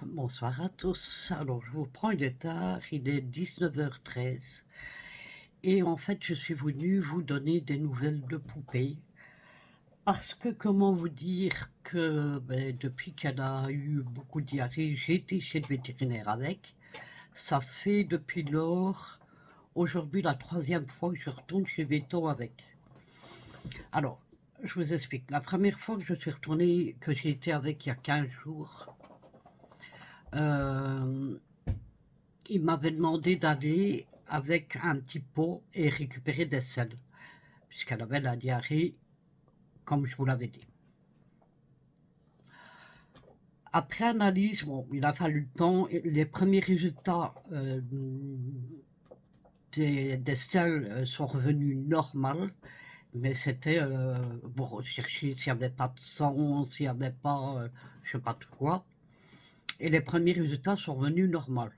Bonsoir à tous. Alors, je vous prends, il est tard, il est 19h13 et en fait, je suis venue vous donner des nouvelles de poupée parce que, comment vous dire que depuis qu'elle a eu beaucoup de diarrhée, j'ai été chez le vétérinaire avec. Ça fait depuis lors, aujourd'hui, la troisième fois que je retourne chez Véto avec. Alors, je vous explique. La première fois que je suis retournée, que j'ai été avec il y a 15 jours, euh, il m'avait demandé d'aller avec un petit pot et récupérer des selles, puisqu'elle avait la diarrhée, comme je vous l'avais dit. Après analyse, bon, il a fallu le temps. Les premiers résultats des selles sont revenus normaux, mais c'était pour rechercher s'il n'y avait pas de sang, s'il n'y avait pas, je ne sais pas tout quoi. Et les premiers résultats sont revenus normaux.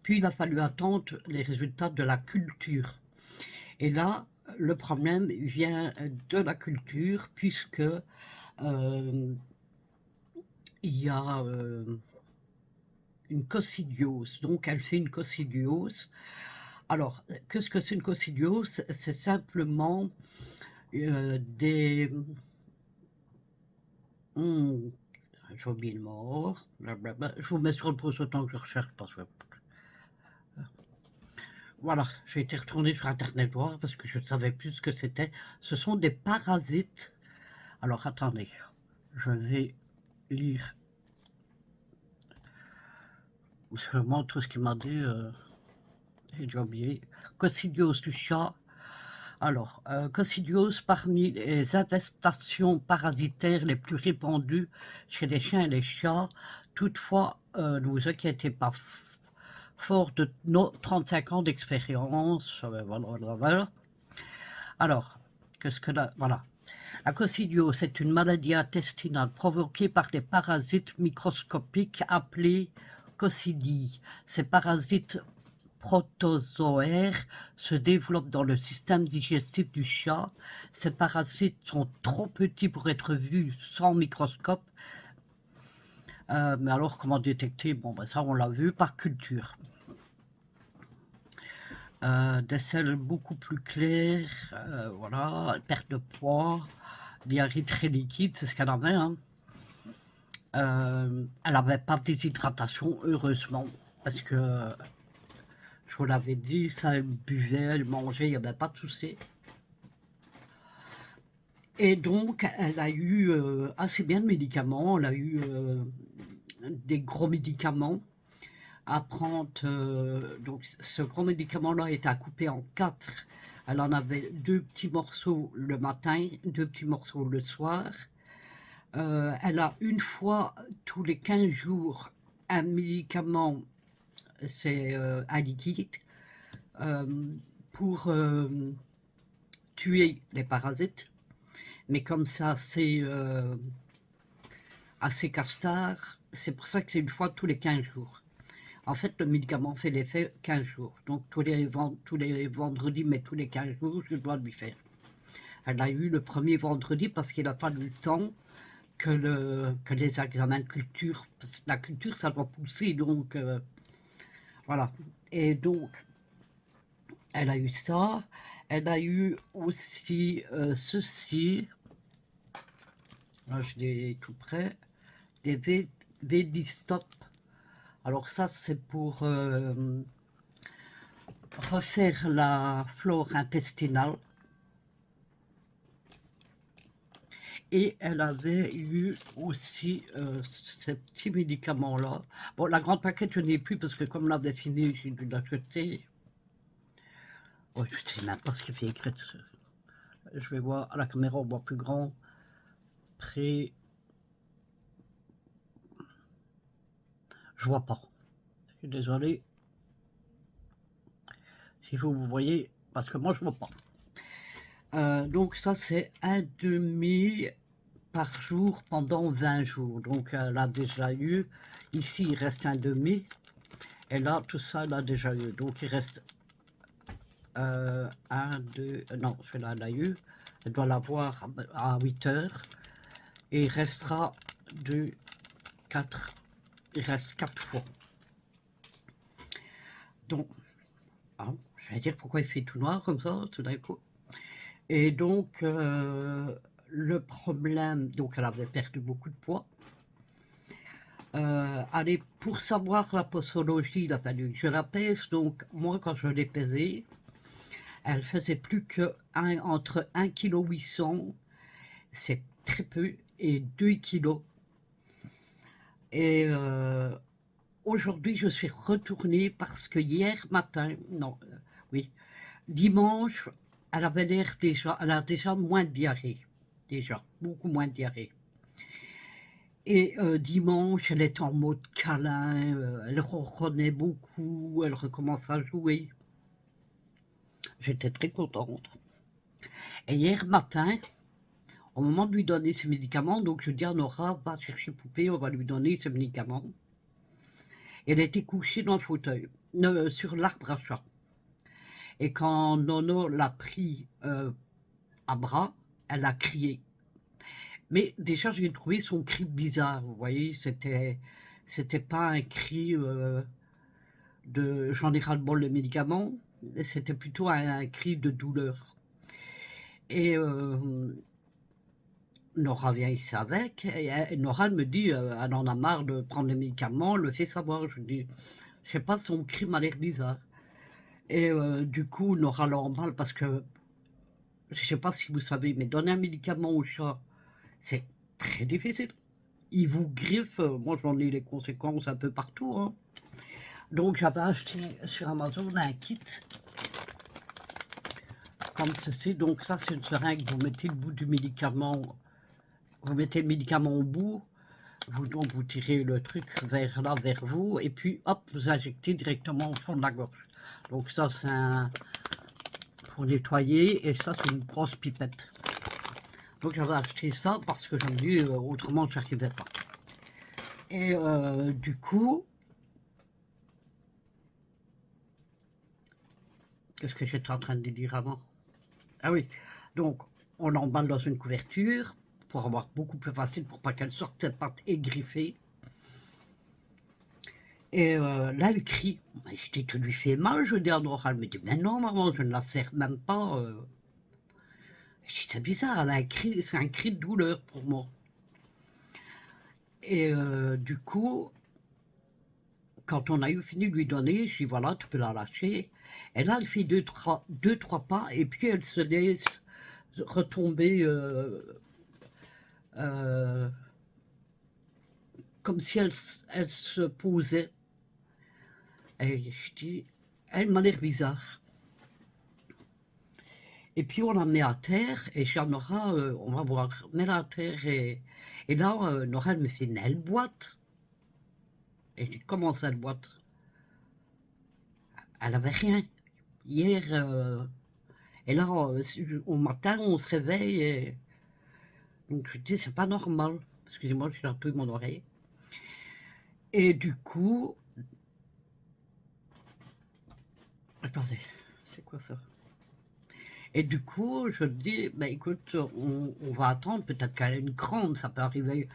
Puis il a fallu attendre les résultats de la culture. Et là, le problème vient de la culture, puisque il y a une coccidiose. Donc, elle fait une coccidiose. Alors, qu'est-ce que c'est une coccidiose? C'est simplement des... Hmm, j'ai oublié le mot. Blablabla. Je vous mets sur le pouce autant que je recherche, parce que... Voilà, j'ai été retourné sur Internet voir, parce que je ne savais plus ce que c'était. Ce sont des parasites. Alors, attendez, je vais lire. Parce que moi, tout ce qu'il m'a dit, j'ai déjà oublié. Coccidiose du chat. Alors, coccidiose parmi les infestations parasitaires les plus répandues chez les chiens et les chats. Toutefois, ne vous inquiétez pas, fort de nos 35 ans d'expérience. Voilà. Alors, qu'est-ce que là, voilà. La coccidiose est une maladie intestinale provoquée par des parasites microscopiques appelés coccidii. Ces parasites protozoaires se développent dans le système digestif du chat. Ces parasites sont trop petits pour être vus sans microscope. Mais alors, comment détecter? Bon, ben ça, on l'a vu par culture. Des selles beaucoup plus claires, voilà, perte de poids, diarrhée très liquide, c'est ce qu'elle avait. Hein. Elle n'avait pas de déshydratation, heureusement, parce que je vous l'avais dit, ça, elle buvait, elle mangeait, il n'y avait pas de souci. Et donc, elle a eu assez bien de médicaments, elle a eu des gros médicaments à prendre. Donc, ce gros médicament-là est à couper en 4. Elle en avait 2 petits morceaux le matin, 2 petits morceaux le soir. Elle a une fois tous les 15 jours un médicament, c'est un liquide, euh, pour tuer les parasites. Mais comme ça, c'est assez castard, c'est pour ça que c'est une fois tous les 15 jours. En fait, le médicament fait l'effet 15 jours. Donc, tous les vendredis, mais tous les 15 jours, je dois lui faire. Elle a eu le premier vendredi parce qu'il a fallu le temps que les examens de culture, parce que la culture, ça doit pousser, donc voilà. Et donc, elle a eu ça. Elle a eu aussi ceci. Là, je l'ai tout près. Des Védistop. Alors ça, c'est pour refaire la flore intestinale. Et elle avait eu aussi ces petits médicaments-là. Bon, la grande paquette, je n'ai plus parce que comme l'avait fini, j'ai dû l'acheter. Oh, je ne sais même pas ce qu'il fait écrit dessus. Je vais voir à la caméra, on voit plus grand. Près. Je vois pas. Je suis désolé. Si vous voyez, parce que moi je vois pas. Donc ça c'est un demi par jour pendant 20 jours. Donc elle a déjà eu. Ici il reste un demi. Et là tout ça elle a déjà eu. Donc il reste un, deux. Non, celui-là elle a eu. Elle doit l'avoir à 8 heures. Et il restera 2, 4, il reste 4 fois. Donc, hein, je vais dire pourquoi il fait tout noir comme ça, tout d'un coup. Et donc, le problème, donc elle avait perdu beaucoup de poids. Allez, pour savoir la posologie, il a fallu que je la pèse. Donc, moi, quand je l'ai pesée, elle faisait plus que entre 1,8 kg, c'est très peu, et 2 kg. Et aujourd'hui, je suis retournée parce que hier matin, non, oui, dimanche, elle avait l'air déjà, elle a déjà moins de diarrhée, déjà, beaucoup moins de diarrhée. Et dimanche, elle est en mode câlin, elle ronronnait beaucoup, elle recommence à jouer. J'étais très contente. Et hier matin, au moment de lui donner ses médicaments, donc je dis à Nora, va chercher Poupée, on va lui donner ses médicaments. Elle était couchée dans le fauteuil, sur l'arbre à chat. Et quand Nono l'a pris à bras, elle a crié. Mais déjà, j'ai trouvé son cri bizarre, vous voyez, c'était pas un cri de j'en ai ras-le-bol les médicaments, c'était plutôt un cri de douleur. Et Nora vient ici avec, et Nora me dit elle en a marre de prendre les médicaments, elle le fait savoir. Je dis, je sais pas, son cri m'a l'air bizarre. Et du coup, Nora l'emballe parce que, je sais pas si vous savez, mais donner un médicament au chat, c'est très difficile. Il vous griffe, moi j'en ai les conséquences un peu partout, hein. Donc j'avais acheté sur Amazon un kit comme ceci. Donc ça, c'est une seringue, vous mettez le bout du médicament, vous mettez le médicament au bout, donc vous tirez le truc vers là, vers vous, et puis hop, vous injectez directement au fond de la gorge. Donc ça, c'est pour nettoyer, et ça, c'est une grosse pipette. Donc j'avais acheté ça parce que je me dis, autrement, je n'arrivais pas. Et du coup, qu'est-ce que j'étais en train de dire avant? Ah oui, donc on l'emballe dans une couverture pour avoir beaucoup plus facile, pour pas qu'elle sorte ses pattes égriffées. Et là, elle crie. Je dis, tu lui fais mal, je dis à Nora. Elle me dit, mais non, maman, je ne la serre même pas. Je dis, c'est bizarre, elle a un cri, c'est un cri de douleur pour moi. Et du coup, quand on a eu fini de lui donner, je dis, voilà, tu peux la lâcher. Et là, elle fait deux, trois pas, et puis elle se laisse retomber euh, comme si elle se posait. Et je dis, elle m'a l'air bizarre. Et puis on l'a mis à terre, et je dis à Nora, on va voir, mets-la à terre. Et là, Nora, elle me fait, elle boite. Et je dis, comment ça, elle boite? Elle avait rien. Hier, et là, au matin, on se réveille, et donc je dis, c'est pas normal. Excusez-moi, je suis un peu mon oreille. Et du coup, attendez, c'est quoi ça? Et du coup, je dis, bah, écoute, on va attendre, peut-être qu'elle a une crampe, ça peut arriver.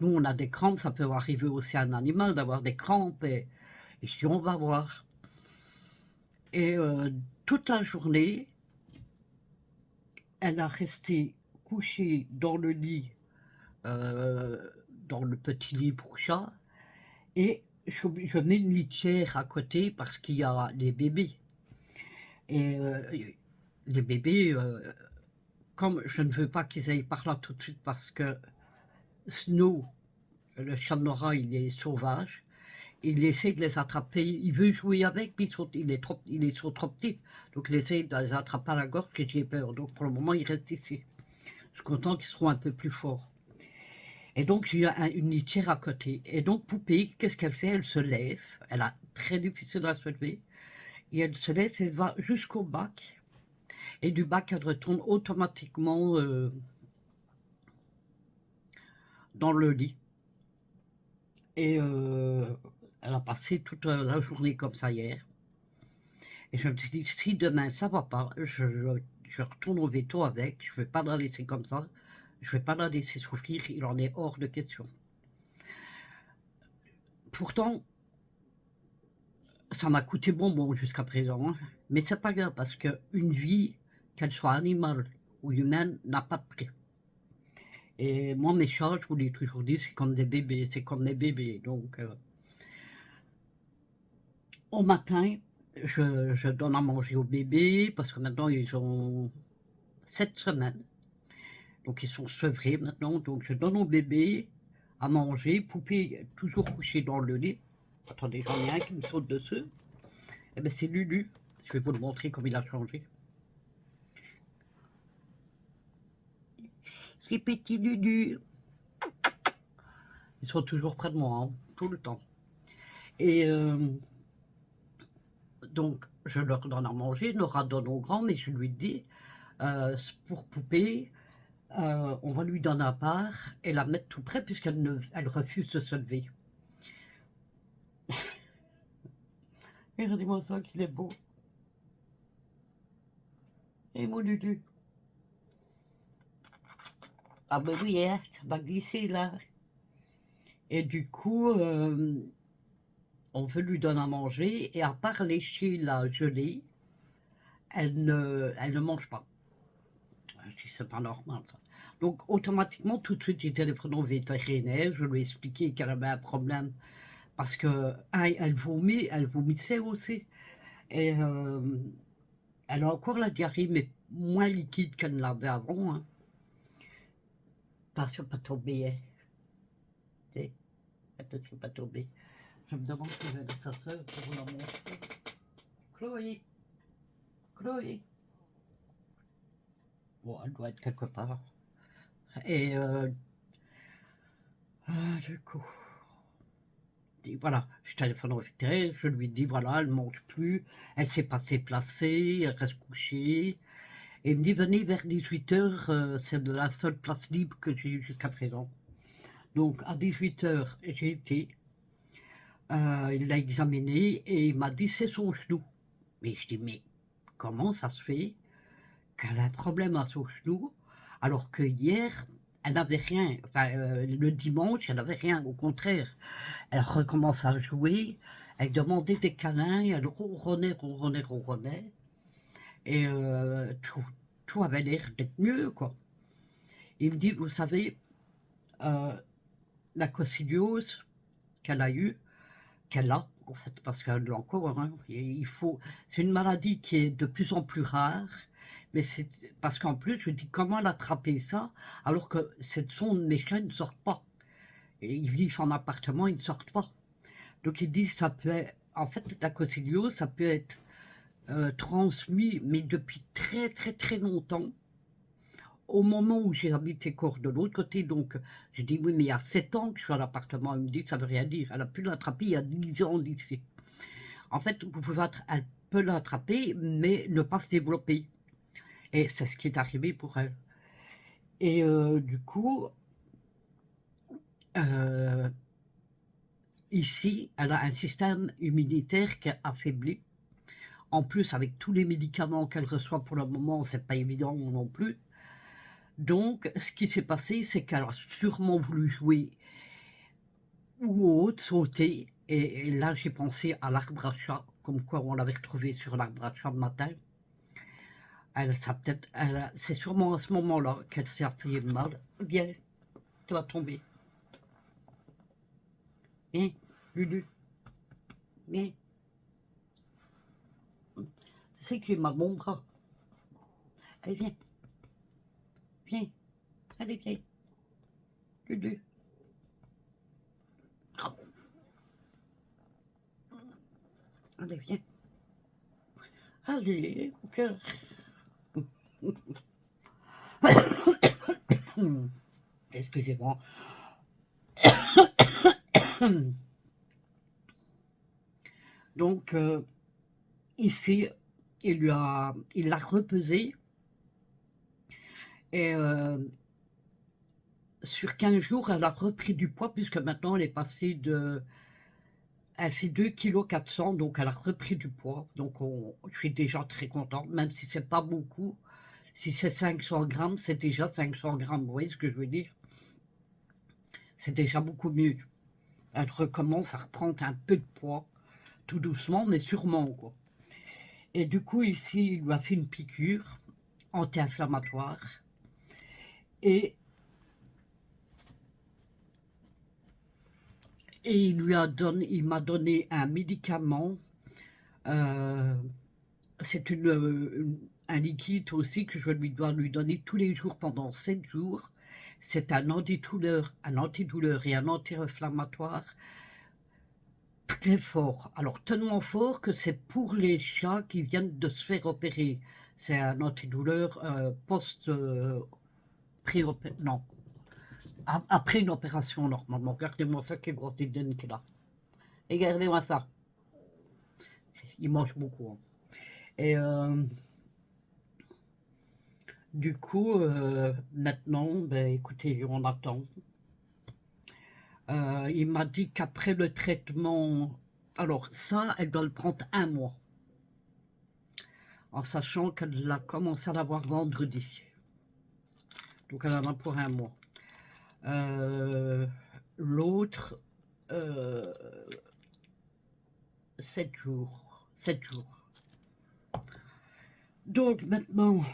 Nous, on a des crampes, ça peut arriver aussi à un animal d'avoir des crampes. Et je dis, on va voir. Et toute la journée, elle a resté couchée dans le lit, euh, dans le petit lit pour chat. Et je mets une litière à côté parce qu'il y a des bébés. Et les bébés, comme je ne veux pas qu'ils aillent par là tout de suite parce que Snow, le chat de Nora, il est sauvage. Il essaie de les attraper, il veut jouer avec, mais il est trop petit. Donc il essaie de les attraper à la gorge et j'ai peur. Donc pour le moment, il reste ici. Je suis content qu'ils seront un peu plus forts. Et donc j'ai une litière à côté. Et donc Poupée, qu'est-ce qu'elle fait? Elle se lève, elle a très difficile à se lever, et elle se lève, elle va jusqu'au bac. Et du bac, elle retourne automatiquement dans le lit. Et elle a passé toute la journée comme ça hier. Et je me suis dit, si demain ça va pas, je retourne au veto avec, je ne vais pas la laisser comme ça, je ne vais pas la laisser souffrir, il en est hors de question. pourtant, ça m'a coûté bonbon jusqu'à présent, hein. Mais c'est pas grave parce qu'une vie, qu'elle soit animale ou humaine, n'a pas de prix. Et moi, mes chats, je vous l'ai toujours dit, c'est comme des bébés, c'est comme des bébés. Donc, au matin, je donne à manger aux bébés parce que maintenant, ils ont 7 semaines. Donc, ils sont sevrés maintenant. Donc, je donne aux bébés à manger. Poupée est toujours couchée dans le lit. Attendez, j'en ai un qui me saute dessus. Eh bien, c'est Lulu. Je vais vous le montrer comme il a changé. C'est petit Lulu. Ils sont toujours près de moi, hein, tout le temps. Et donc, je leur donne à manger. Nora donne au grand, mais je lui dis, pour Poupée, on va lui donner à part et la mettre tout près puisqu'elle elle refuse de se lever. Regardez-moi ça, qu'il est beau. Et mon Lulu. Ah ben oui, hein, ça va glisser là. Et du coup, on veut lui donner à manger et à part lécher la gelée, elle ne mange pas. Je dis, c'est pas normal ça. Donc automatiquement, tout de suite, j'ai téléphoné au vétérinaire, je lui ai expliqué qu'elle avait un problème parce que elle vomissait aussi. Et elle a encore la diarrhée, mais moins liquide qu'elle ne l'avait avant, hein. Attention, pas tomber, hein. Attention, pas tomber. Je me demande si elle est sa soeur pour vous la montrer. Chloé, Chloé. Bon, elle doit être quelque part. Et du coup, voilà, je téléphone au vétérinaire, je lui dis voilà, elle ne mange plus, elle s'est pas déplacée, elle reste couchée. Et il me dit venez vers 18h, c'est de la seule place libre que j'ai eue jusqu'à présent. Donc à 18h, j'ai été, il l'a examiné et il m'a dit c'est son genou. Mais je dis mais comment ça se fait qu'elle a un problème à son genou alors que hier, elle n'avait rien. Enfin, le dimanche, elle n'avait rien. Au contraire, elle recommence à jouer, elle demandait des câlins, elle ronronnait, ronronnait, ronronnait. Et tout avait l'air d'être mieux, quoi. Il me dit, vous savez, euh, la coccygiose qu'elle a eue, qu'elle a, en fait, parce qu'elle l'a encore, hein, c'est une maladie qui est de plus en plus rare, mais c'est parce qu'en plus, je dis comment l'attraper ça, alors que mes chiens ne sortent pas. Et ils vivent en appartement, ils ne sortent pas. Donc il dit, ça peut être, en fait, la coccygiose, ça peut être transmis, mais depuis très très très longtemps, au moment où j'ai habité corps de l'autre côté. Donc je dis, oui, mais il y a 7 ans que je suis à l'appartement. Il me dit, ça veut rien dire. Elle a pu l'attraper il y a 10 ans d'ici. En fait, elle peut l'attraper, mais ne pas se développer. Et c'est ce qui est arrivé pour elle. Et du coup, ici, elle a un système immunitaire qui est affaibli. En plus, avec tous les médicaments qu'elle reçoit pour le moment, c'est pas évident non plus. Donc, ce qui s'est passé, c'est qu'elle a sûrement voulu jouer ou autre, sauter. Et là, j'ai pensé à l'arbre à chat, comme quoi on l'avait retrouvé sur l'arbre à chat le matin. C'est sûrement à ce moment-là qu'elle s'est fait mal. Viens, tu vas tomber. Viens, Lulu. Viens. Tu sais que j'ai mal mon bras. Allez, viens. Viens. Allez, viens. Lulu. Allez, viens. Allez, mon cœur. Excusez-moi. Donc, ici, il l'a repesé. Et sur 15 jours, elle a repris du poids, puisque maintenant, elle est passée de... Elle fait 2,4 kg, donc elle a repris du poids. Donc, je suis déjà très contente, même si c'est pas beaucoup. Si c'est 500 grammes, c'est déjà 500 grammes. Vous voyez ce que je veux dire? C'est déjà beaucoup mieux. elle recommence à reprendre un peu de poids, tout doucement, mais sûrement, quoi. Et du coup, ici, il lui a fait une piqûre anti-inflammatoire. Et, il m'a donné un médicament. euh, c'est un liquide aussi que je dois lui donner tous les jours pendant 7 jours. C'est un antidouleur et un anti-inflammatoire très fort. Alors tellement fort que c'est pour les chats qui viennent de se faire opérer. C'est un antidouleur non, après une opération normalement. Regardez-moi ça, quelle grosse idée qu'il a. Regardez-moi ça. Il mange beaucoup, hein. Et du coup, maintenant, ben, écoutez, on attend. Il m'a dit qu'après le traitement, alors ça, elle doit le prendre un mois, en sachant qu'elle a commencé à l'avoir vendredi. Donc elle en a pour un mois. L'autre, 7 jours. 7 jours. Donc maintenant,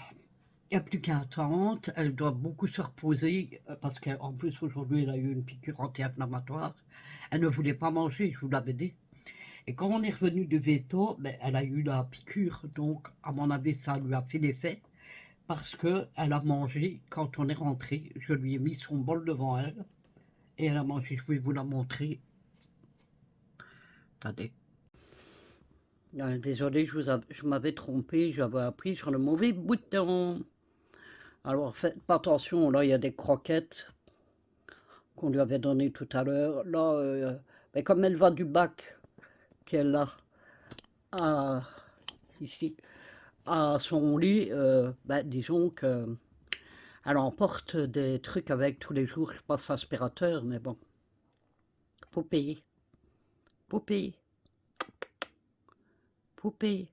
il n'y a plus qu'à attendre. Elle doit beaucoup se reposer parce qu'en plus aujourd'hui elle a eu une piqûre anti-inflammatoire. Elle ne voulait pas manger, je vous l'avais dit. Et quand on est revenu de veto, ben, elle a eu la piqûre. Donc à mon avis ça lui a fait l'effet parce qu'elle a mangé quand on est rentré. Je lui ai mis son bol devant elle et elle a mangé. Je vais vous la montrer. Attendez. Désolé, je m'avais trompé, j'avais appris sur le mauvais bouton. Alors faites pas attention, là il y a des croquettes qu'on lui avait données tout à l'heure. Là, mais comme elle va du bac qu'elle a ici à son lit, ben, disons que elle emporte des trucs avec tous les jours. Je passe aspirateur, mais bon, faut payer, faut payer, faut payer.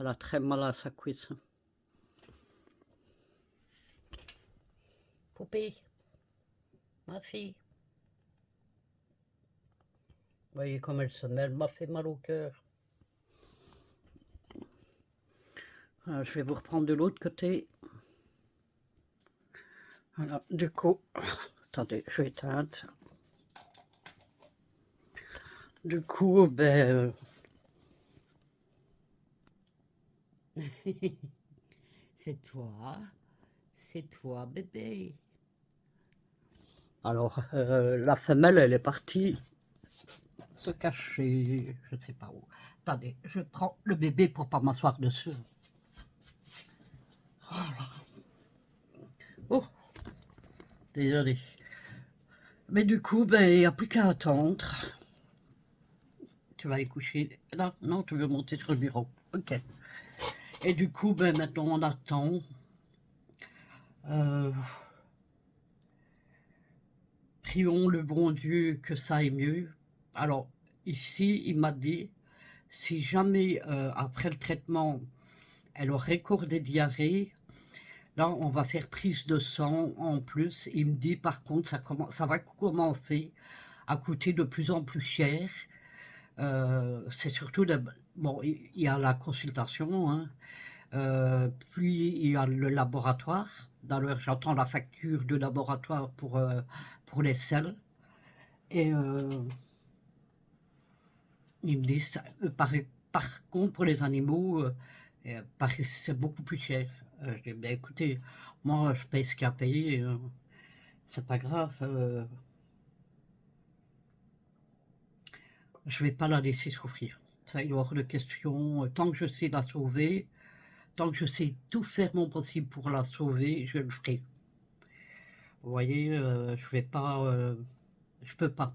Elle a très mal à sa cuisse. Faut payer, ma fille. Vous voyez comme elle se met, elle m'a fait mal au cœur. Je vais vous reprendre de l'autre côté. Voilà, du coup, attendez, je vais éteindre. Du coup, ben... c'est toi, bébé. Alors, la femelle, elle est partie se cacher, je ne sais pas où. Attendez, je prends le bébé pour pas m'asseoir dessus. Voilà. Oh, désolé. Mais du coup, ben, il n'y a plus qu'à attendre. Tu vas aller coucher. Là, non, tu veux monter sur le bureau. Ok. Et du coup, ben, maintenant, on attend. Prions le bon Dieu que ça aille mieux. Alors, ici, il m'a dit, si jamais, après le traitement, elle aurait encore des diarrhées, là, on va faire prise de sang en plus. Il me dit, par contre, ça va commencer à coûter de plus en plus cher. C'est surtout, bon, il y a la consultation, hein. Puis il y a le laboratoire. D'ailleurs, j'entends la facture du laboratoire pour les selles. Et ils me disent, par contre, pour les animaux, c'est beaucoup plus cher. Je dis, ben, écoutez, moi, je paye ce qu'il y a à payer, c'est pas grave. Je vais pas la laisser souffrir. Ça, il y hors de question. Tant que je sais la sauver, tant que je sais tout faire mon possible pour la sauver, je le ferai. Vous voyez, je vais pas, je peux pas.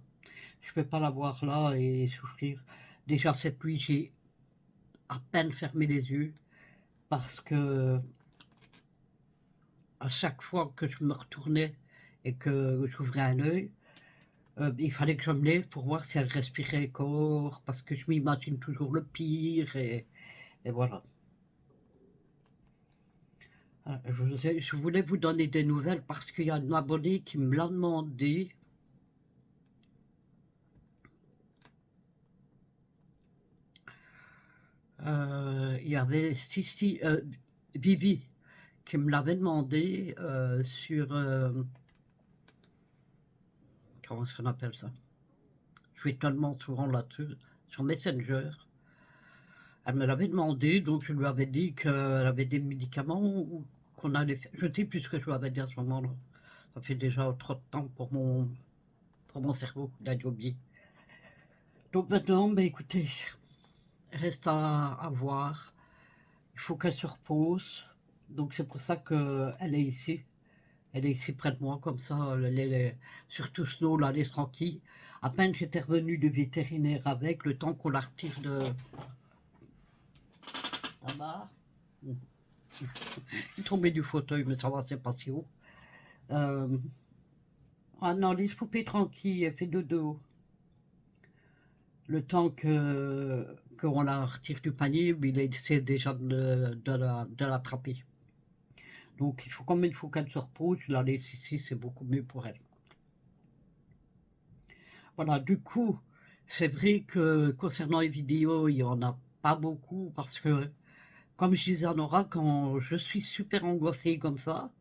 Je peux pas la voir là et souffrir. Déjà cette nuit, j'ai à peine fermé les yeux parce que à chaque fois que je me retournais et que j'ouvrais un œil, il fallait que je me lève pour voir si elle respirait encore, parce que je m'imagine toujours le pire, et voilà. Je voulais vous donner des nouvelles parce qu'il y a une abonnée qui me l'a demandé. Il y avait Vivi qui me l'avait demandé sur... comment est-ce qu'on appelle ça? Je vais tellement souvent là-dessus, sur Messenger. Elle me l'avait demandé, donc je lui avais dit qu'elle avait des médicaments qu'on allait faire. Je ne sais plus ce que je lui avais dit à ce moment-là. Ça fait déjà trop de temps pour mon cerveau d'aller oublié. Donc maintenant, ben écoutez, reste à voir. Il faut qu'elle se repose. Donc c'est pour ça qu'elle est ici. Elle est ici près de moi, comme ça, surtout Snow la laisse tranquille. À peine j'étais revenu du vétérinaire avec, le temps qu'on la retire de là-bas. Il est tombé du fauteuil, mais ça va, c'est pas si haut. Ah non, laisse poupée tranquille, elle fait dodo. Le temps qu'on la retire du panier, il essaie déjà de l'attraper. Donc comme il faut qu'elle se repose, je la laisse ici, c'est beaucoup mieux pour elle. Voilà, du coup, c'est vrai que concernant les vidéos, il n'y en a pas beaucoup parce que, comme je disais à Nora, quand je suis super angoissée comme ça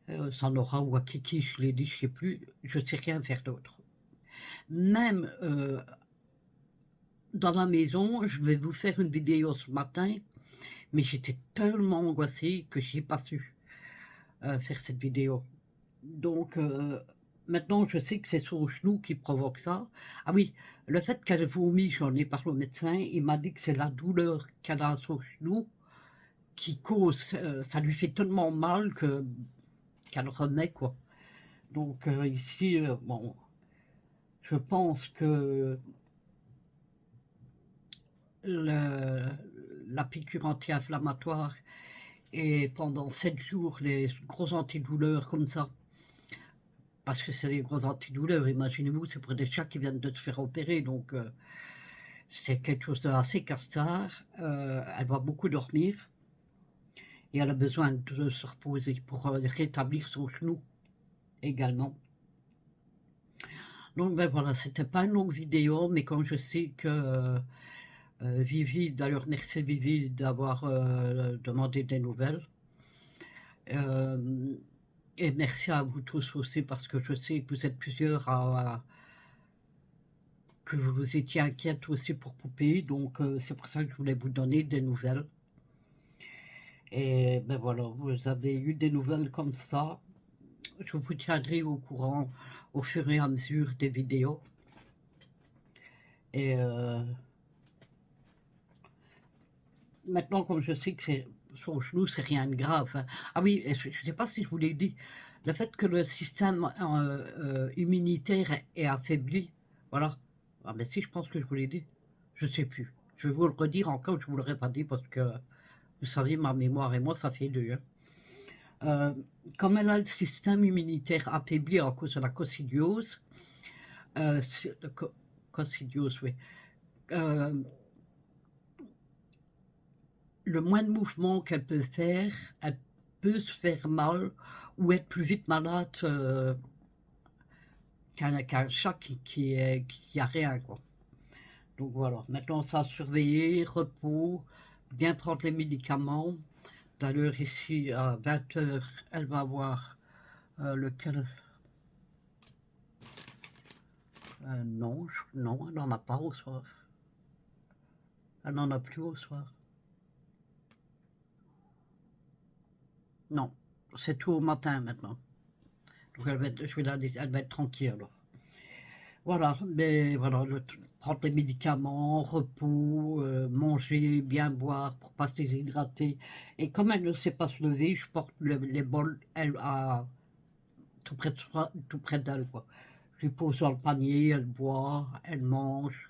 Nora ou à Kiki, je l'ai dit, je ne sais plus, je ne sais rien faire d'autre. Même dans la maison, je vais vous faire une vidéo ce matin, mais j'étais tellement angoissée que je n'ai pas su faire cette vidéo. Donc, maintenant, je sais que c'est son genou qui provoque ça. Ah oui, le fait qu'elle vomit, j'en ai parlé au médecin, il m'a dit que c'est la douleur qu'elle a à son genou qui cause, ça lui fait tellement mal qu'elle remet, quoi. Donc, ici, bon, je pense que la piqûre anti-inflammatoire et pendant 7 jours, les gros antidouleurs comme ça, parce que c'est des gros antidouleurs, imaginez-vous, c'est pour des chats qui viennent de se faire opérer, donc c'est quelque chose d'assez casse-tard. Elle va beaucoup dormir et elle a besoin de se reposer pour rétablir son genou également. Donc ben voilà, c'était pas une longue vidéo, mais comme je sais que Vivi, d'ailleurs merci Vivi d'avoir demandé des nouvelles. Et merci à vous tous aussi parce que je sais que vous êtes plusieurs que vous étiez inquiète aussi pour Poupée, donc c'est pour ça que je voulais vous donner des nouvelles. Et ben voilà, vous avez eu des nouvelles comme ça. Je vous tiendrai au courant au fur et à mesure des vidéos. Et maintenant, comme je sais que son genou, c'est rien de grave. Hein. Ah oui, je ne sais pas si je vous l'ai dit, le fait que le système immunitaire est affaibli, voilà. Ah ben si, je pense que je vous l'ai dit. Je ne sais plus. Je vais vous le redire encore, je ne vous l'aurais pas dit parce que, vous savez, ma mémoire et moi, ça fait deux. Hein. Comme elle a le système immunitaire affaibli à cause de la coccidiose, coccidiose, oui, le moins de mouvement qu'elle peut faire, elle peut se faire mal ou être plus vite malade qu'un chat qui a rien, quoi. Donc voilà, maintenant ça a surveiller, repos, bien prendre les médicaments. D'ailleurs ici à 20 h, elle va avoir lequel non, non, elle n'en a pas au soir. Elle n'en a plus au soir. Non, c'est tout au matin maintenant. Donc je vais la laisser, elle va être tranquille alors. Voilà, mais voilà, prendre des médicaments, repos, manger, bien boire pour pas se déshydrater. Et comme elle ne sait pas se lever, je porte les bols elle, tout près d'elle, quoi. Je lui pose dans le panier, elle boit, elle mange.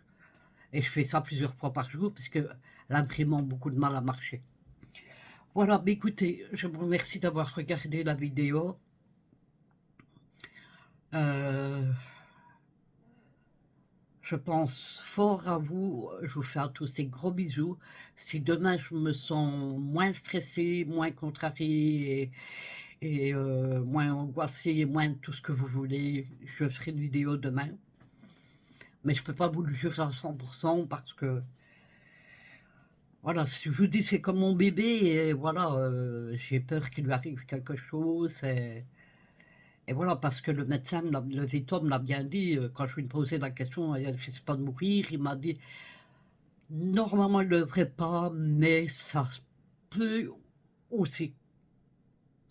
Et je fais ça plusieurs fois par jour parce qu'elle a vraiment beaucoup de mal à marcher. Voilà, mais écoutez, je vous remercie d'avoir regardé la vidéo. Je pense fort à vous, je vous fais à tous des gros bisous. Si demain je me sens moins stressée, moins contrariée et moins angoissée, moins tout ce que vous voulez, je ferai une vidéo demain. Mais je peux pas vous le jurer à 100% parce que, voilà, si je vous dis c'est comme mon bébé et voilà, j'ai peur qu'il lui arrive quelque chose et voilà, parce que le médecin, le véto me l'a bien dit, quand je lui ai posé la question, il risque pas de mourir, il m'a dit: «Normalement, il ne devrait pas, mais ça peut aussi».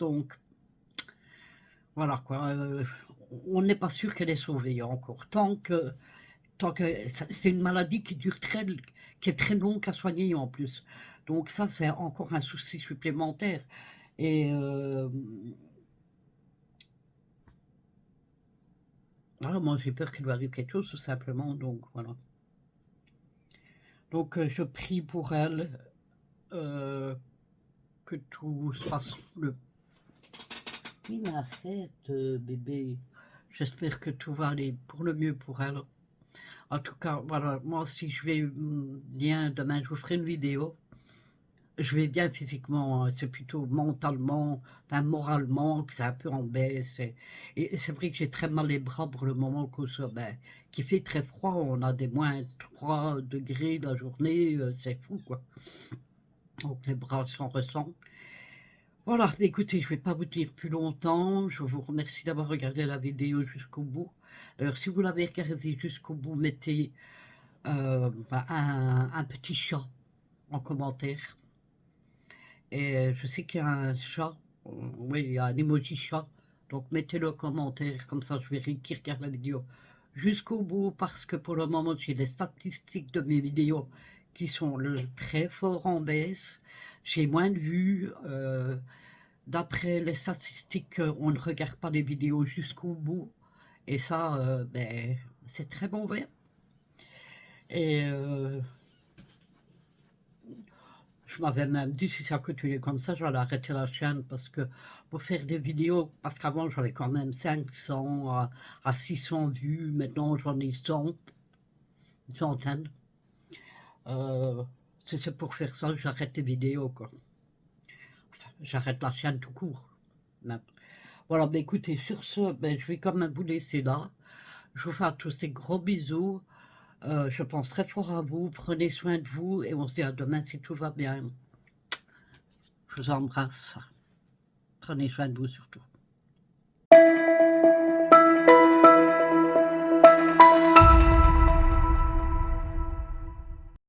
Donc voilà quoi, on n'est pas sûr qu'elle est sauvée encore. Tant que c'est une maladie qui dure qui est très longue à soigner en plus. Donc ça, c'est encore un souci supplémentaire et voilà, moi j'ai peur qu'il lui arrive quelque chose tout simplement, donc voilà. Donc je prie pour elle, heu, que tout se passe le oui mais arrête, bébé. J'espère que tout va aller pour le mieux pour elle. En tout cas, voilà, moi si je vais, bien demain, je vous ferai une vidéo. Je vais bien physiquement, hein, c'est plutôt mentalement, enfin moralement que c'est un peu en baisse et c'est vrai que j'ai très mal les bras pour le moment à cause, qu'il fait très froid, on a des -3 degrés la journée, c'est fou quoi. Donc les bras s'en ressentent. Voilà, écoutez, je vais pas vous dire plus longtemps, je vous remercie d'avoir regardé la vidéo jusqu'au bout. Alors si vous l'avez regardée jusqu'au bout, mettez, un petit chat en commentaire. Et je sais qu'il y a un chat, oui, il y a un emoji chat, donc mettez-le en commentaire, comme ça je verrai qui regarde la vidéo jusqu'au bout, parce que pour le moment j'ai les statistiques de mes vidéos qui sont très fort en baisse, j'ai moins de vues, d'après les statistiques, on ne regarde pas les vidéos jusqu'au bout, et ça, c'est très mauvais. Et je m'avais même dit si ça continuait comme ça, j'allais arrêter la chaîne parce que pour faire des vidéos, parce qu'avant j'avais quand même 500 à 600 vues, maintenant j'en ai 100, une centaine. Euh, si c'est pour faire ça, j'arrête les vidéos quoi. Enfin, j'arrête la chaîne tout court. Mais voilà, écoutez, sur ce, je vais quand même vous laisser là. Je vous fais à tous des gros bisous. Je pense très fort à vous, prenez soin de vous et on se dit à demain si tout va bien. Je vous embrasse. Prenez soin de vous surtout.